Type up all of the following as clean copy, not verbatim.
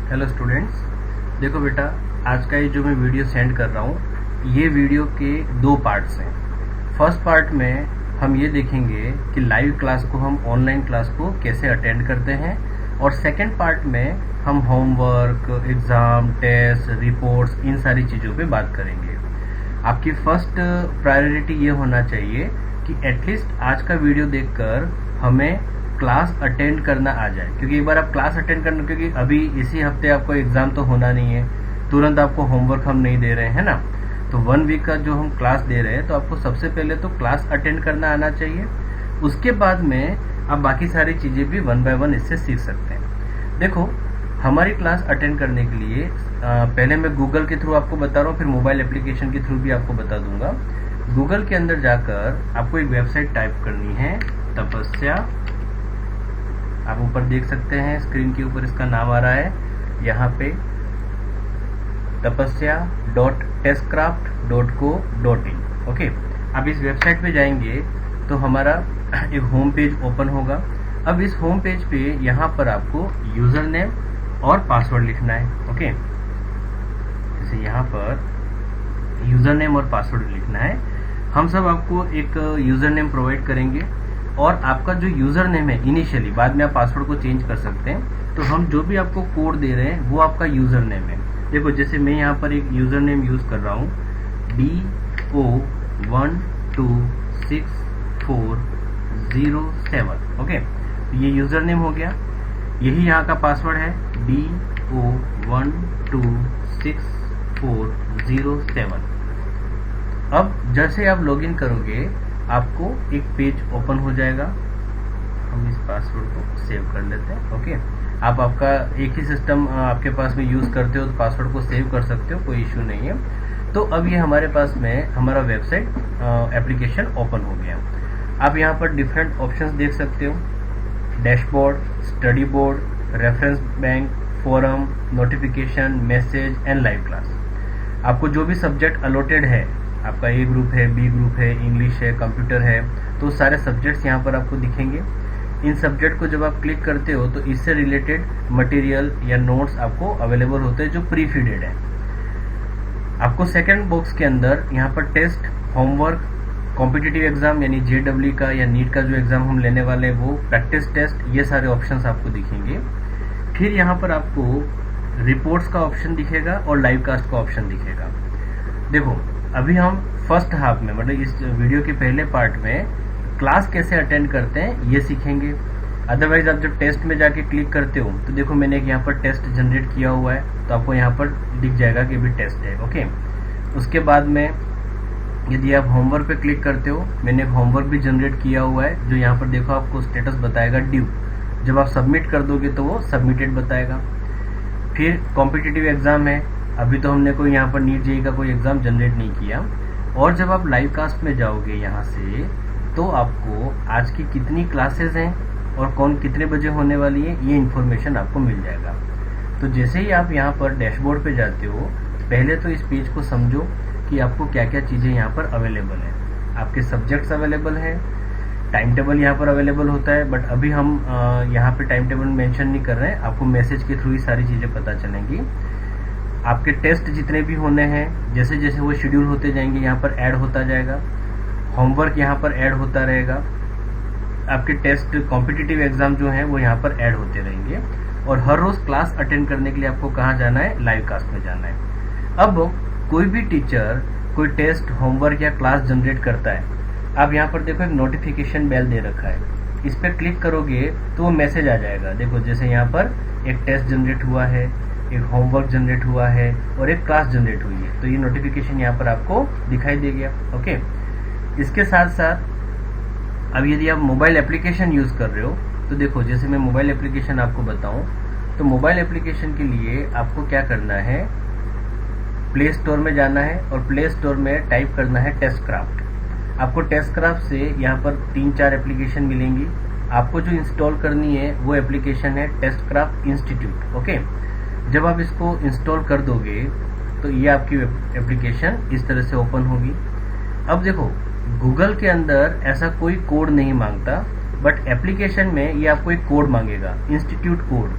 Hello students, देखो बेटा, आज का ये जो मैं वीडियो सेंड कर रहा हूँ, ये वीडियो के दो पार्ट्स हैं। फर्स्ट पार्ट में हम ये देखेंगे कि लाइव क्लास को, हम ऑनलाइन क्लास को कैसे अटेंड करते हैं, और सेकंड पार्ट में हम होमवर्क, एग्जाम, टेस्ट, रिपोर्ट्स, इन सारी चीज़ों पे बात करेंगे। आपकी फर्स्ट प्रायोरिटी ये होना चाहिए कि एटलीस्ट आज का वीडियो देखकर हमें क्लास अटेंड करना आ जाए, क्योंकि एक बार आप क्लास अटेंड करना, क्योंकि अभी इसी हफ्ते आपको एग्जाम तो होना नहीं है, तुरंत आपको होमवर्क हम नहीं दे रहे हैं ना। तो 1 वीक का जो हम क्लास दे रहे हैं, तो आपको सबसे पहले तो क्लास अटेंड करना आना चाहिए। उसके बाद में आप बाकी सारी चीजें भी 1 बाय 1 इससे सीख सकते हैं। देखो, हमारी क्लास अटेंड करने के लिए पहले मैं गूगल के थ्रू आपको बता रहा हूँ, फिर मोबाइल एप्लीकेशन के थ्रू भी आपको बता दूंगा। गूगल के अंदर जाकर आपको एक वेबसाइट टाइप करनी है, तपस्या। आप ऊपर देख सकते हैं, स्क्रीन के ऊपर इसका नाम आ रहा है, यहाँ पे tapasya.testcraft.co.in। ओके, अब इस वेबसाइट पे जाएंगे तो हमारा एक होम पेज ओपन होगा। अब इस होम पेज पे यहाँ पर आपको यूजर नेम और पासवर्ड लिखना है। ओके, जैसे यहाँ पर यूजर नेम और पासवर्ड लिखना है। हम सब आपको एक यूजर नेम प्रोवाइड करेंगे, और आपका जो यूजर नेम है इनिशियली, बाद में आप पासवर्ड को चेंज कर सकते हैं। तो हम जो भी आपको कोड दे रहे हैं वो आपका यूजर नेम है। देखो, जैसे मैं यहाँ पर एक यूजर नेम यूज कर रहा हूँ, DO1264007। ओके, तो ये यूजर नेम हो गया। यही यहाँ का पासवर्ड है, DO1264007। अब जैसे आप लॉगिन करोगे, आपको एक पेज ओपन हो जाएगा। हम इस पासवर्ड को सेव कर लेते हैं। ओके, आप आपका एक ही सिस्टम आपके पास में यूज करते हो तो पासवर्ड को सेव कर सकते हो, कोई इश्यू नहीं है। तो अब ये हमारे पास में हमारा वेबसाइट एप्लीकेशन ओपन हो गया। आप यहाँ पर डिफरेंट ऑप्शंस देख सकते हो, dashboard, study board, reference bank, forum, notification, message and live class. आपको जो भी सब्जेक्ट अलॉटेड है, आपका ए ग्रुप है, बी ग्रुप है, इंग्लिश है, कंप्यूटर है, तो सारे सब्जेक्ट्स यहाँ पर आपको दिखेंगे। इन सब्जेक्ट को जब आप क्लिक करते हो तो इससे रिलेटेड मटेरियल या नोट्स आपको अवेलेबल होते हैं जो प्री फीडेड है। आपको सेकंड बॉक्स के अंदर यहाँ पर टेस्ट, होमवर्क, कॉम्पिटिटिव एग्जाम यानी JEE का या नीट का जो एग्जाम हम लेने वाले हैं वो, प्रैक्टिस टेस्ट, ये सारे ऑप्शंस आपको दिखेंगे। फिर यहाँ पर आपको रिपोर्ट्स का ऑप्शन दिखेगा और लाइव कास्ट का ऑप्शन दिखेगा। देखो, अभी हम फर्स्ट हाफ में, मतलब इस वीडियो के पहले पार्ट में क्लास कैसे अटेंड करते हैं ये सीखेंगे। अदरवाइज आप जब टेस्ट में जाके क्लिक करते हो तो देखो, मैंने एक यहाँ पर टेस्ट जनरेट किया हुआ है, तो आपको यहाँ पर दिख जाएगा कि भी टेस्ट है। ओके, उसके बाद में यदि आप होमवर्क पे क्लिक करते हो, मैंने एक होमवर्क भी जनरेट किया हुआ है, जो यहाँ पर देखो आपको स्टेटस बताएगा ड्यू। जब आप सबमिट कर दोगे तो वो सबमिटेड बताएगा। फिर कॉम्पिटिटिव एग्जाम है, अभी तो हमने कोई यहाँ पर नीट JEE का कोई एग्जाम जनरेट नहीं किया। और जब आप लाइव कास्ट में जाओगे यहाँ से, तो आपको आज की कितनी क्लासेस हैं और कौन कितने बजे होने वाली है, ये इन्फॉर्मेशन आपको मिल जाएगा। तो जैसे ही आप यहाँ पर डैशबोर्ड पे जाते हो, पहले तो इस पेज को समझो कि आपको क्या क्या चीज़ें यहाँ पर अवेलेबल है। आपके सब्जेक्ट्स अवेलेबल है, टाइम टेबल यहाँ पर अवेलेबल होता है, बट अभी हम यहाँ पे टाइम टेबल मेंशन नहीं कर रहे हैं, आपको मैसेज के थ्रू ही सारी चीज़ें पता चलेंगी। आपके टेस्ट जितने भी होने हैं, जैसे जैसे वो शेड्यूल होते जाएंगे यहाँ पर ऐड होता जाएगा। होमवर्क यहाँ पर ऐड होता रहेगा। आपके टेस्ट, कॉम्पिटिटिव एग्जाम जो है वो यहाँ पर ऐड होते रहेंगे। और हर रोज क्लास अटेंड करने के लिए आपको कहाँ जाना है, लाइव कास्ट में जाना है। अब कोई भी टीचर कोई टेस्ट, होमवर्क या क्लास जनरेट करता है, आप यहाँ पर देखो एक नोटिफिकेशन बेल दे रखा है, इस पर क्लिक करोगे तो वो मैसेज आ जाएगा। देखो, जैसे यहाँ पर एक टेस्ट जनरेट हुआ है, एक होमवर्क जनरेट हुआ है और एक क्लास जनरेट हुई है, तो ये नोटिफिकेशन यहाँ पर आपको दिखाई दे गया। ओके, इसके साथ साथ अब यदि आप मोबाइल एप्लीकेशन यूज कर रहे हो, तो देखो, जैसे मैं मोबाइल एप्लीकेशन आपको बताऊं, तो मोबाइल एप्लीकेशन के लिए आपको क्या करना है, प्ले स्टोर में जाना है और प्ले स्टोर में टाइप करना है टेस्टक्राफ्ट। आपको टेस्टक्राफ्ट से यहाँ पर 3-4 एप्लीकेशन मिलेंगी। आपको जो इंस्टॉल करनी है वो एप्लीकेशन है टेस्टक्राफ्ट इंस्टीट्यूट। ओके, जब आप इसको इंस्टॉल कर दोगे तो ये आपकी एप्लीकेशन इस तरह से ओपन होगी। अब देखो, गूगल के अंदर ऐसा कोई कोड नहीं मांगता, बट एप्लीकेशन में ये आपको एक कोड मांगेगा, इंस्टीट्यूट कोड।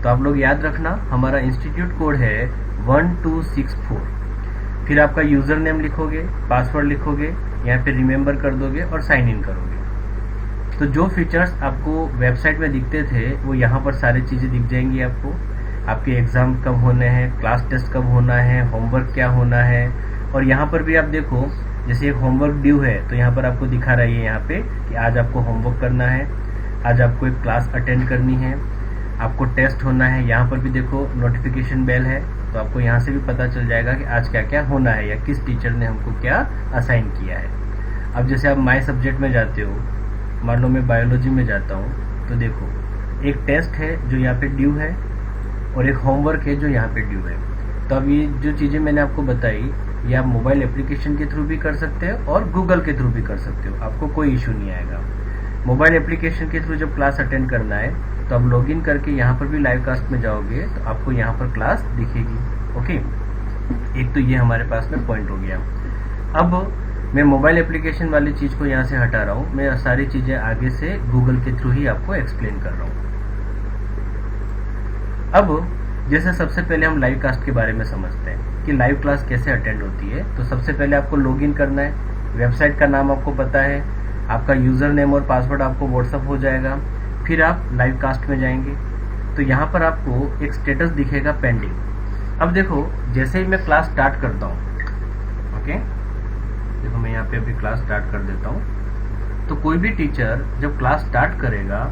तो आप लोग याद रखना, हमारा इंस्टीट्यूट कोड है 1264। फिर आपका यूजर नेम लिखोगे, पासवर्ड लिखोगे, यहाँ पे रिमेंबर कर दोगे और साइन इन करोगे। तो जो फीचर्स आपको वेबसाइट में दिखते थे वो यहाँ पर सारी चीजें दिख जाएंगी आपको। आपके एग्जाम कब होने हैं, क्लास टेस्ट कब होना है, होमवर्क क्या होना है। और यहाँ पर भी आप देखो, जैसे एक होमवर्क ड्यू है तो यहाँ पर आपको दिखा रही है यहाँ पे कि आज आपको होमवर्क करना है, आज आपको एक क्लास अटेंड करनी है, आपको टेस्ट होना है। यहाँ पर भी देखो नोटिफिकेशन बेल है, तो आपको यहाँ से भी पता चल जाएगा कि आज क्या क्या होना है या किस टीचर ने हमको क्या असाइन किया है। अब जैसे आप माय सब्जेक्ट में जाते हो, मान लो मैं बायोलॉजी में जाता हूँ, तो देखो एक टेस्ट है जो यहाँ पे ड्यू है और एक होमवर्क है जो यहाँ पे ड्यू है। तो अब ये जो चीजें मैंने आपको बताई ये आप मोबाइल एप्लीकेशन के थ्रू भी कर सकते हो और गूगल के थ्रू भी कर सकते हो, आपको कोई इशू नहीं आएगा। मोबाइल एप्लीकेशन के थ्रू जब क्लास अटेंड करना है तो आप लॉगिन करके यहाँ पर भी लाइव कास्ट में जाओगे तो आपको यहाँ पर क्लास दिखेगी। ओके, एक तो ये हमारे पास में पॉइंट हो गया। अब मैं मोबाइल एप्लीकेशन वाली चीज को यहाँ से हटा रहा हूँ, मैं सारी चीजें आगे से गूगल के थ्रू ही आपको एक्सप्लेन कर रहा हूँ। अब जैसे सबसे पहले हम लाइव कास्ट के बारे में समझते हैं कि लाइव क्लास कैसे अटेंड होती है। तो सबसे पहले आपको लॉगिन करना है, वेबसाइट का नाम आपको पता है, आपका यूजर नेम और पासवर्ड आपको व्हाट्सअप हो जाएगा। फिर आप लाइव कास्ट में जाएंगे तो यहाँ पर आपको एक स्टेटस दिखेगा पेंडिंग। अब देखो जैसे ही मैं क्लास स्टार्ट करता हूँ, ओके, देखो मैं यहाँ पे अभी क्लास स्टार्ट कर देता हूँ। तो कोई भी टीचर जब क्लास स्टार्ट करेगा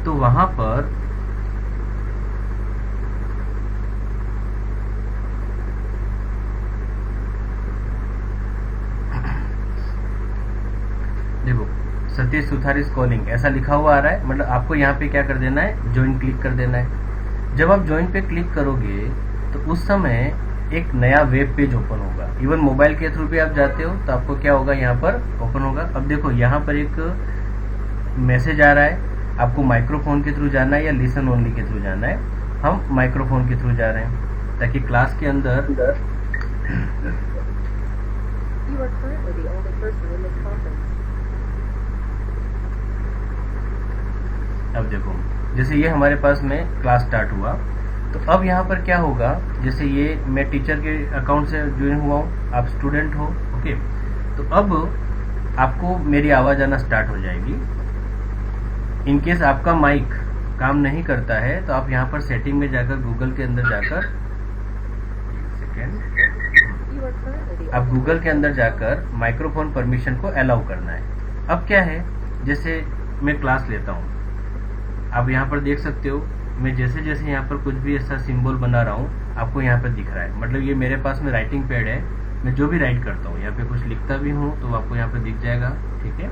तो वहां पर देखो सतीश सुथारिस कॉलिंग ऐसा लिखा हुआ आ रहा है, मतलब आपको यहाँ पे क्या कर देना है, ज्वाइन क्लिक कर देना है। जब आप ज्वाइन पे क्लिक करोगे तो उस समय एक नया वेब पेज ओपन होगा। इवन मोबाइल के थ्रू भी आप जाते हो तो आपको क्या होगा, यहाँ पर ओपन होगा। अब देखो यहाँ पर एक मैसेज आ रहा है, आपको माइक्रोफोन के थ्रू जाना है या लिसन ओनली के थ्रू जाना है। हम माइक्रोफोन के थ्रू जा रहे हैं ताकि क्लास के अंदर अब देखो जैसे ये हमारे पास में क्लास स्टार्ट हुआ तो अब यहाँ पर क्या होगा, जैसे ये मैं टीचर के अकाउंट से ज्वाइन हुआ हूँ, आप स्टूडेंट हो, ओके। तो अब आपको मेरी आवाज आना स्टार्ट हो जाएगी। इन केस आपका माइक काम नहीं करता है तो आप यहाँ पर सेटिंग में जाकर गूगल के अंदर जाकर अब गूगल के अंदर जाकर माइक्रोफोन परमिशन को अलाउ करना है। अब क्या है, जैसे मैं क्लास लेता हूँ, आप यहाँ पर देख सकते हो मैं जैसे जैसे यहाँ पर कुछ भी ऐसा सिंबल बना रहा हूँ आपको यहाँ पर दिख रहा है। मतलब ये मेरे पास में राइटिंग पैड है, मैं जो भी राइट करता हूँ यहाँ पे कुछ लिखता भी हूँ तो आपको यहाँ पर दिख जाएगा, ठीक है।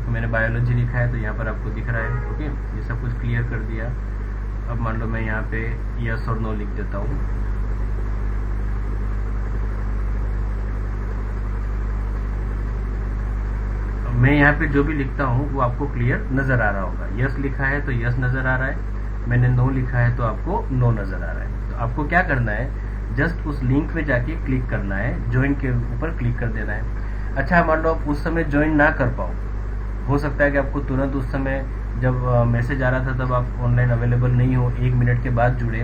मैंने बायोलॉजी लिखा है तो यहाँ पर आपको दिख रहा है, ओके। ये सब कुछ क्लियर कर दिया। अब मान लो मैं यहाँ पे यस और नो लिख देता हूँ। मैं यहाँ पे जो भी लिखता हूँ वो आपको क्लियर नजर आ रहा होगा। यस लिखा है तो यस नजर आ रहा है, मैंने नो लिखा है तो आपको नो नजर आ रहा है। तो आपको क्या करना है, जस्ट उस लिंक में जाके क्लिक करना है, ज्वाइन के ऊपर क्लिक कर देना है। अच्छा मान लो आप उस समय ज्वाइन ना कर पाओ, हो सकता है कि आपको तुरंत उस समय जब मैसेज आ रहा था तब आप ऑनलाइन अवेलेबल नहीं हो, 1 मिनट के बाद जुड़े,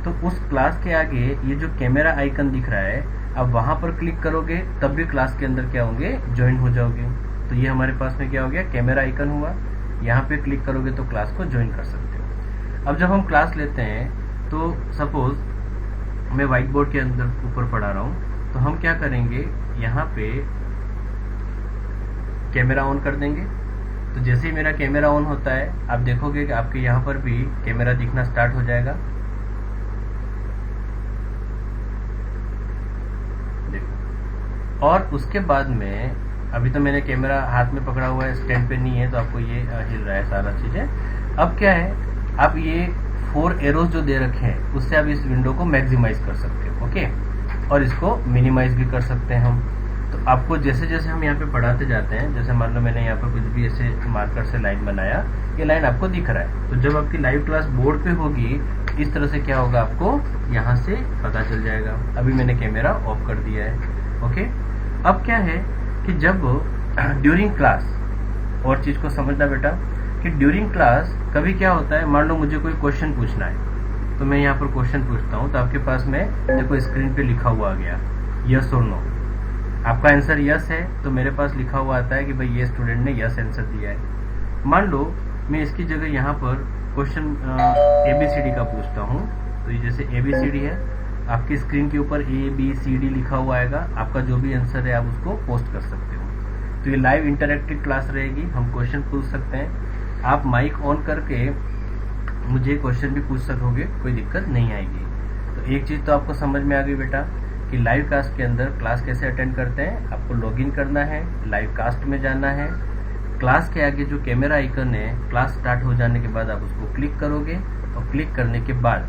तो उस क्लास के आगे ये जो कैमरा आइकन दिख रहा है आप वहां पर क्लिक करोगे तब भी क्लास के अंदर क्या होंगे, ज्वाइन हो जाओगे। तो ये हमारे पास में क्या हो गया, कैमरा आइकन हुआ, यहाँ पे क्लिक करोगे तो क्लास को ज्वाइन कर सकते हो। अब जब हम क्लास लेते हैं तो सपोज मैं व्हाइट बोर्ड के अंदर ऊपर पढ़ा रहा हूँ तो हम क्या करेंगे, यहाँ पे कैमरा ऑन कर देंगे। तो जैसे ही मेरा कैमरा ऑन होता है आप देखोगे कि आपके यहाँ पर भी कैमरा दिखना स्टार्ट हो जाएगा। देखो, और उसके बाद में अभी तो मैंने कैमरा हाथ में पकड़ा हुआ है, स्टैंड पे नहीं है तो आपको ये हिल रहा है सारा चीजें। अब क्या है, आप ये 4 एरोज जो दे रखे हैं उससे आप इस विंडो को मैक्सिमाइज कर सकते हो, ओके, और इसको मिनिमाइज भी कर सकते हैं हम। तो आपको जैसे जैसे हम यहाँ पे पढ़ाते जाते हैं, जैसे मान लो मैंने यहाँ पर कुछ भी ऐसे मार्कर से लाइन बनाया, ये लाइन आपको दिख रहा है। तो जब आपकी लाइव क्लास बोर्ड पे होगी इस तरह से क्या होगा, आपको यहाँ से पता चल जाएगा। अभी मैंने कैमरा ऑफ कर दिया है। ओके, अब क्या है कि जब ड्यूरिंग क्लास, और चीज को समझना बेटा कि ड्यूरिंग क्लास कभी क्या होता है, मान लो मुझे कोई क्वेश्चन पूछना है, तो मैं यहाँ पर क्वेश्चन पूछता हूँ, तो आपके पास में देखो स्क्रीन पे लिखा हुआ आ गया यस और नो। आपका आंसर यस है तो मेरे पास लिखा हुआ आता है कि भाई ये स्टूडेंट ने यस आंसर दिया है। मान लो मैं इसकी जगह यहाँ पर क्वेश्चन ABCD का पूछता हूँ, तो ये जैसे ABCD है, आपकी स्क्रीन के ऊपर ABCD लिखा हुआ आएगा, आपका जो भी आंसर है आप उसको पोस्ट कर सकते हो। तो ये लाइव इंटरैक्टिव क्लास रहेगी, हम क्वेश्चन पूछ सकते हैं, आप माइक ऑन करके मुझे क्वेश्चन भी पूछ सकोगे, कोई दिक्कत नहीं आएगी। तो एक चीज तो आपको समझ में आ गई बेटा कि लाइव कास्ट के अंदर क्लास कैसे अटेंड करते हैं। आपको लॉगिन करना है, लाइव कास्ट में जाना है, क्लास के आगे जो कैमरा आइकन है, क्लास स्टार्ट हो जाने के बाद आप उसको क्लिक करोगे, और क्लिक करने के बाद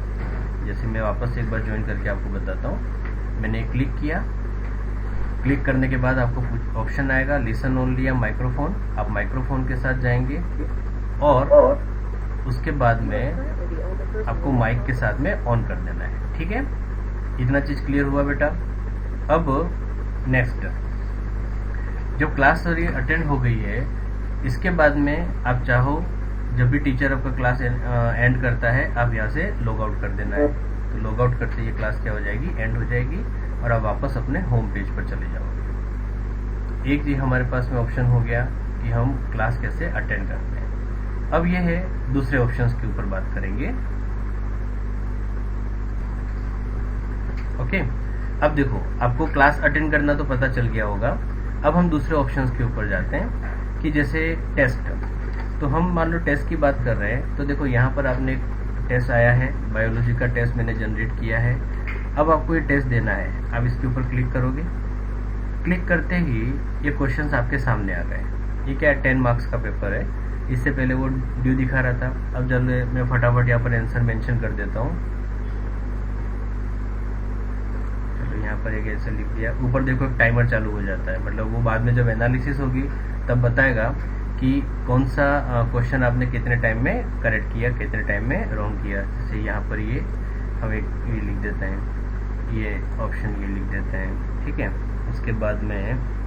जैसे मैं वापस एक बार ज्वाइन करके आपको बताता हूँ, मैंने क्लिक किया, क्लिक करने के बाद आपको कुछ ऑप्शन आएगा, लिसन ओनली या माइक्रोफोन। आप माइक्रोफोन के साथ जाएंगे और उसके बाद में आपको माइक के साथ में ऑन कर देना है। ठीक है, इतना चीज क्लियर हुआ बेटा। अब नेक्स्ट, जब क्लास अटेंड हो गई है, इसके बाद में आप चाहो जब भी टीचर आपका क्लास एंड करता है, आप यहाँ से लॉग आउट कर देना है। तो लॉग आउट करते ये क्लास क्या हो जाएगी, एंड हो जाएगी, और आप वापस अपने होम पेज पर चले जाओगे। तो एक चीज हमारे पास में ऑप्शन हो गया कि हम क्लास कैसे अटेंड करते हैं। अब ये है दूसरे ऑप्शंस के ऊपर बात करेंगे। ओके, अब देखो आपको क्लास अटेंड करना तो पता चल गया होगा। अब हम दूसरे ऑप्शंस के ऊपर जाते हैं कि जैसे टेस्ट। तो हम मान लो टेस्ट की बात कर रहे हैं, तो देखो यहाँ पर आपने एक टेस्ट आया है, बायोलॉजी का टेस्ट मैंने जनरेट किया है। अब आपको ये टेस्ट देना है, आप इसके ऊपर क्लिक करोगे, क्लिक करते ही ये क्वेश्चंस आपके सामने आ गए। ये क्या है, 10 मार्क्स का पेपर है। इससे पहले वो ड्यू दिखा रहा था, अब जब मैं फटाफट यहाँ पर आंसर मेंशन कर देता हूँ। चलो यहाँ पर एक ऐसे लिख दिया, ऊपर देखो एक टाइमर चालू हो जाता है, मतलब वो बाद में जब एनालिसिस होगी तब बताएगा कि कौन सा क्वेश्चन आपने कितने टाइम में करेक्ट किया, कितने टाइम में रॉन्ग किया। जैसे यहाँ पर ये हम एक ये लिख देते हैं, ये ऑप्शन ये लिख देते हैं। ठीक है, उसके बाद में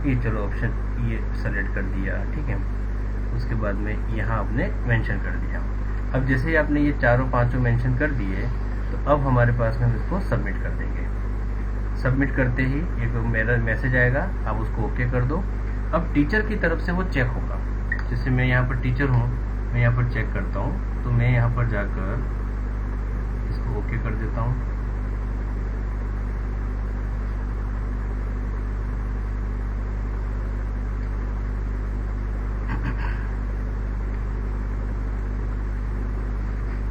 ये चलो ऑप्शन ये सेलेक्ट कर दिया। ठीक है, उसके बाद में यहाँ आपने मेंशन कर दिया। अब जैसे ही आपने ये चारों पांचों मेंशन कर दिए, तो अब हमारे पास में हम इसको सबमिट कर देंगे। सबमिट करते ही एक मेरा मैसेज आएगा, आप उसको ओके कर दो। अब टीचर की तरफ से वो चेक होगा। जैसे मैं यहाँ पर टीचर हूँ, मैं यहाँ पर चेक करता हूँ, तो मैं यहाँ पर जाकर इसको ओके कर देता हूँ।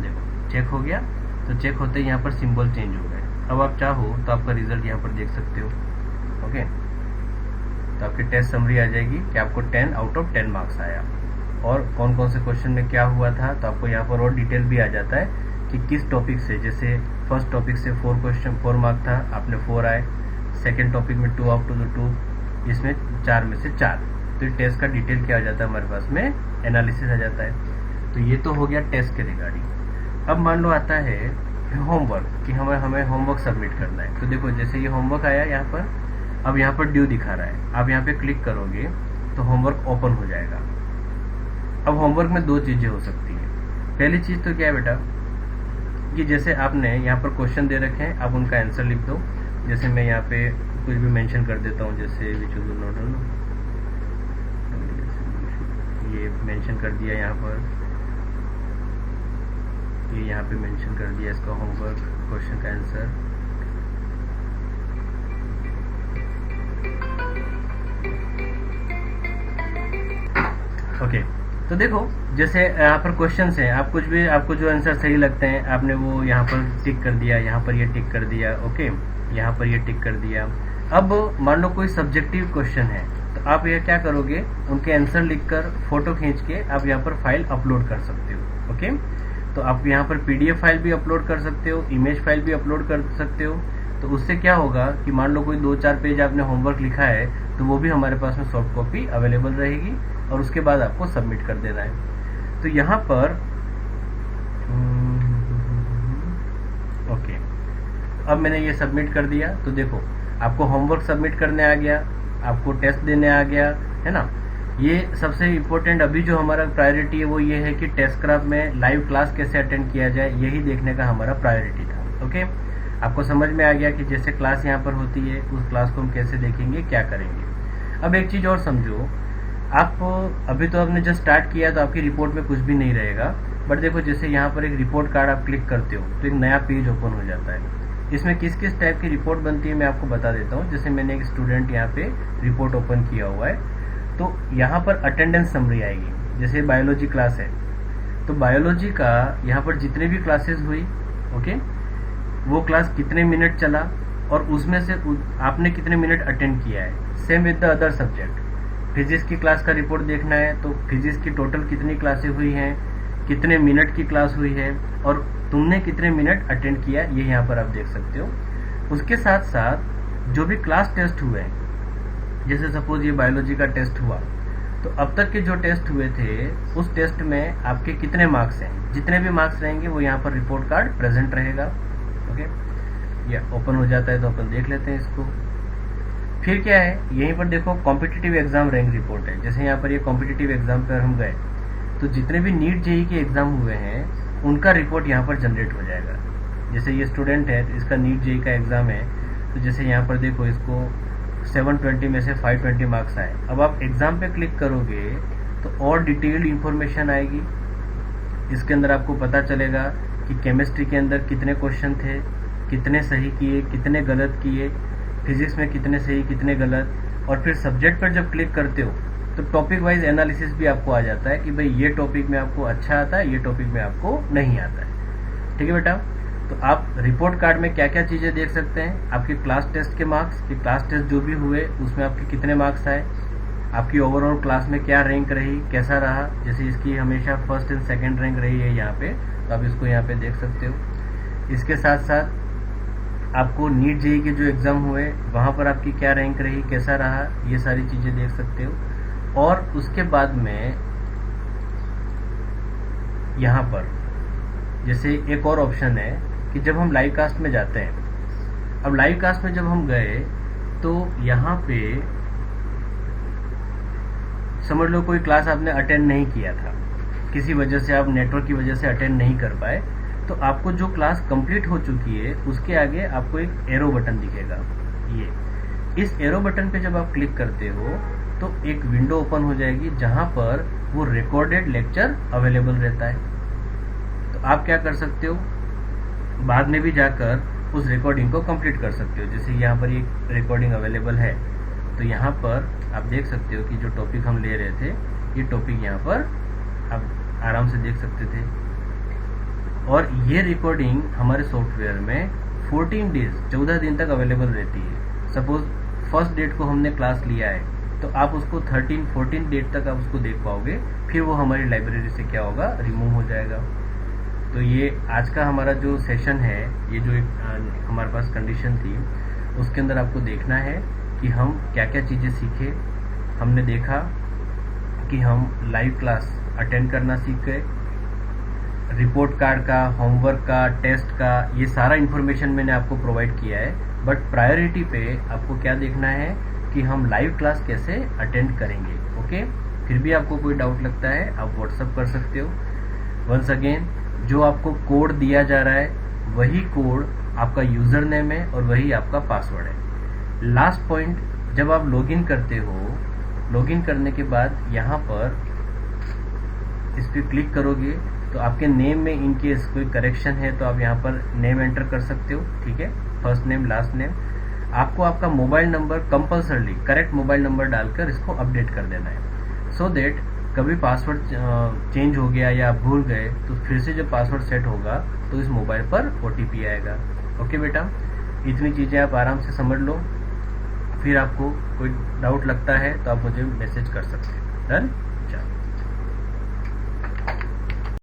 देखो चेक हो गया, तो चेक होते ही यहाँ पर सिंबल चेंज हो गए। अब आप चाहो तो आपका रिजल्ट यहाँ पर देख सकते हो। ओके, तो आपकी टेस्ट समरी आ जाएगी कि आपको 10 आउट ऑफ 10 मार्क्स आया, और कौन कौन से क्वेश्चन में क्या हुआ था। तो आपको यहाँ पर और डिटेल भी आ जाता है कि किस टॉपिक से, जैसे फर्स्ट टॉपिक से 4 मार्क था, आपने 4 आए। सेकेंड टॉपिक में 2 आउट ऑफ 2, इसमें 4 में से 4। तो टेस्ट का डिटेल क्या आ जाता है हमारे पास में, एनालिसिस आ जाता है। तो ये तो हो गया टेस्ट के रिगार्डिंग। अब मान लो आता है होमवर्क, कि हमें होमवर्क सबमिट करना है। तो देखो जैसे ये होमवर्क आया यहाँ पर, अब यहाँ पर ड्यू दिखा रहा है, आप यहाँ पे क्लिक करोगे तो होमवर्क ओपन हो जाएगा। अब होमवर्क में 2 चीजें हो सकती है। पहली चीज तो क्या है बेटा कि जैसे आपने यहाँ पर क्वेश्चन दे रखे हैं, आप उनका आंसर लिख दो। जैसे मैं यहाँ पे कुछ भी मेंशन कर देता हूँ, जैसे ये मेंशन कर दिया यहाँ पर, ये यहाँ पे मेंशन कर दिया इसका होमवर्क, क्वेश्चन का आंसर। ओके, तो देखो जैसे यहाँ पर क्वेश्चंस हैं, आप कुछ भी, आपको जो आंसर सही लगते हैं आपने वो यहाँ पर टिक कर दिया, यहाँ पर ये टिक कर दिया। ओके, यहाँ पर ये टिक कर दिया। अब मान लो कोई सब्जेक्टिव क्वेश्चन है, तो आप ये क्या करोगे, उनके आंसर लिखकर फोटो खींच के आप यहाँ पर फाइल अपलोड कर सकते हो। ओके, तो आप यहाँ पर PDF फाइल भी अपलोड कर सकते हो, इमेज फाइल भी अपलोड कर सकते हो। तो उससे क्या होगा कि मान लो कोई 2-4 पेज आपने होमवर्क लिखा है, तो वो भी हमारे पास में सॉफ्ट कॉपी अवेलेबल रहेगी, और उसके बाद आपको सबमिट कर देना है। तो यहाँ पर ओके, अब मैंने ये सबमिट कर दिया। तो देखो आपको होमवर्क सबमिट करने आ गया, आपको टेस्ट देने आ गया, है ना। ये सबसे इम्पोर्टेंट अभी जो हमारा प्रायोरिटी है वो ये है कि टेस्ट क्राफ्ट में लाइव क्लास कैसे अटेंड किया जाए, यही देखने का हमारा प्रायोरिटी था। ओके, आपको समझ में आ गया कि जैसे क्लास यहाँ पर होती है उस क्लास को हम कैसे देखेंगे, क्या करेंगे। अब एक चीज और समझो, आप अभी तो आपने जस्ट स्टार्ट किया तो आपकी रिपोर्ट में कुछ भी नहीं रहेगा, बट देखो जैसे यहाँ पर एक रिपोर्ट कार्ड आप क्लिक करते हो तो एक नया पेज ओपन हो जाता है। इसमें किस किस टाइप की रिपोर्ट बनती है मैं आपको बता देता हूँ। जैसे मैंने एक स्टूडेंट यहाँ पे रिपोर्ट ओपन किया हुआ है, तो यहाँ पर अटेंडेंस समरी आएगी। जैसे बायोलॉजी क्लास है तो बायोलॉजी का यहाँ पर जितने भी क्लासेस हुई, ओके, वो क्लास कितने मिनट चला और उसमें से आपने कितने मिनट अटेंड किया है। Same with the other subject, physics की क्लास का रिपोर्ट देखना है तो फिजिक्स की टोटल कितनी क्लासेस हुई हैं, कितने मिनट की क्लास हुई है और तुमने कितने मिनट अटेंड किया, ये यहाँ पर आप देख सकते हो। उसके साथ साथ जो भी क्लास टेस्ट हुए हैं, जैसे सपोज ये बायोलॉजी का टेस्ट हुआ तो अब तक के जो टेस्ट हुए थे उस टेस्ट में आपके कितने मार्क्स हैं, जितने भी मार्क्स रहेंगे वो यहाँ पर रिपोर्ट कार्ड प्रेजेंट रहेगा। ओके, ये ओपन हो जाता है तो अपन देख लेते हैं इसको। फिर क्या है, यहीं पर देखो कॉम्पिटिटिव एग्जाम रैंक रिपोर्ट है। जैसे यहाँ पर ये कॉम्पिटिटिव एग्जाम पर हम गए तो जितने भी नीट जेई के एग्जाम हुए हैं उनका रिपोर्ट यहाँ पर जनरेट हो जाएगा। जैसे ये स्टूडेंट है तो इसका नीट जेई का एग्जाम है, तो जैसे यहाँ पर देखो इसको 720 में से 520 मार्क्स आए। अब आप एग्जाम पे क्लिक करोगे तो और डिटेल्ड इंफॉर्मेशन आएगी। इसके अंदर आपको पता चलेगा कि केमिस्ट्री के अंदर कितने क्वेश्चन थे, कितने सही किए, कितने गलत किए, फिजिक्स में कितने सही कितने गलत, और फिर सब्जेक्ट पर जब क्लिक करते हो तो टॉपिक वाइज एनालिसिस भी आपको आ जाता है कि भाई ये टॉपिक में आपको अच्छा आता है, ये टॉपिक में आपको नहीं आता है। ठीक है बेटा, तो आप रिपोर्ट कार्ड में क्या क्या चीजें देख सकते हैं, आपके क्लास टेस्ट के मार्क्स, कि क्लास टेस्ट जो भी हुए उसमें आपके कितने मार्क्स आए, आपकी ओवरऑल क्लास में क्या रैंक रही, कैसा रहा। जैसे इसकी हमेशा फर्स्ट एंड सेकंड रैंक रही है यहाँ पे, तो आप इसको यहाँ पे देख सकते हो। इसके साथ साथ आपको नीट जेई के जो एग्जाम हुए वहां पर आपकी क्या रैंक रही, कैसा रहा, ये सारी चीजें देख सकते हो। और उसके बाद में यहाँ पर जैसे एक और ऑप्शन है कि जब हम लाइव कास्ट में जाते हैं, अब लाइव कास्ट में जब हम गए तो यहाँ पे समझ लो कोई क्लास आपने अटेंड नहीं किया था, किसी वजह से आप नेटवर्क की वजह से अटेंड नहीं कर पाए, तो आपको जो क्लास कंप्लीट हो चुकी है उसके आगे आपको एक एरो बटन दिखेगा। ये इस एरो बटन पे जब आप क्लिक करते हो तो एक विंडो ओपन हो जाएगी जहां पर वो रिकॉर्डेड लेक्चर अवेलेबल रहता है। तो आप क्या कर सकते हो, बाद में भी जाकर उस रिकॉर्डिंग को कंप्लीट कर सकते हो। जैसे यहाँ पर ये रिकॉर्डिंग अवेलेबल है तो यहाँ पर आप देख सकते हो कि जो टॉपिक हम ले रहे थे ये टॉपिक यहाँ पर आप आराम से देख सकते थे। और ये रिकॉर्डिंग हमारे सॉफ्टवेयर में 14 डेज 14 दिन तक अवेलेबल रहती है। सपोज फर्स्ट डेट को हमने क्लास लिया है तो आप उसको 13-14 डेट तक आप उसको देख पाओगे, फिर वो हमारी लाइब्रेरी से क्या होगा, रिमूव हो जाएगा। तो ये आज का हमारा जो सेशन है, ये जो एक हमारे पास कंडीशन थी उसके अंदर आपको देखना है कि हम क्या क्या चीज़ें सीखे। हमने देखा कि हम लाइव क्लास अटेंड करना सीख गए, रिपोर्ट कार्ड का, होमवर्क का, टेस्ट का, ये सारा इन्फॉर्मेशन मैंने आपको प्रोवाइड किया है। बट प्रायोरिटी पे आपको क्या देखना है कि हम लाइव क्लास कैसे अटेंड करेंगे। ओके, फिर भी आपको कोई डाउट लगता है आप व्हाट्सअप कर सकते हो। वंस अगेन, जो आपको कोड दिया जा रहा है वही कोड आपका यूजर नेम है और वही आपका पासवर्ड है। लास्ट पॉइंट, जब आप लॉगिन करते हो, लॉगिन करने के बाद यहाँ पर इस पर क्लिक करोगे तो आपके नेम में इनकेस कोई करेक्शन है तो आप यहाँ पर नेम एंटर कर सकते हो। ठीक है, फर्स्ट नेम, लास्ट नेम। आपको आपका mobile number compulsorily correct mobile number डालकर इसको अपडेट कर देना है, सो दैट कभी पासवर्ड चेंज हो गया या आप भूल गए तो फिर से जब पासवर्ड सेट होगा तो इस मोबाइल पर OTP आएगा। ओके बेटा, इतनी चीज़ें आप आराम से समझ लो, फिर आपको कोई डाउट लगता है तो आप मुझे मैसेज कर सकते हैं। डन।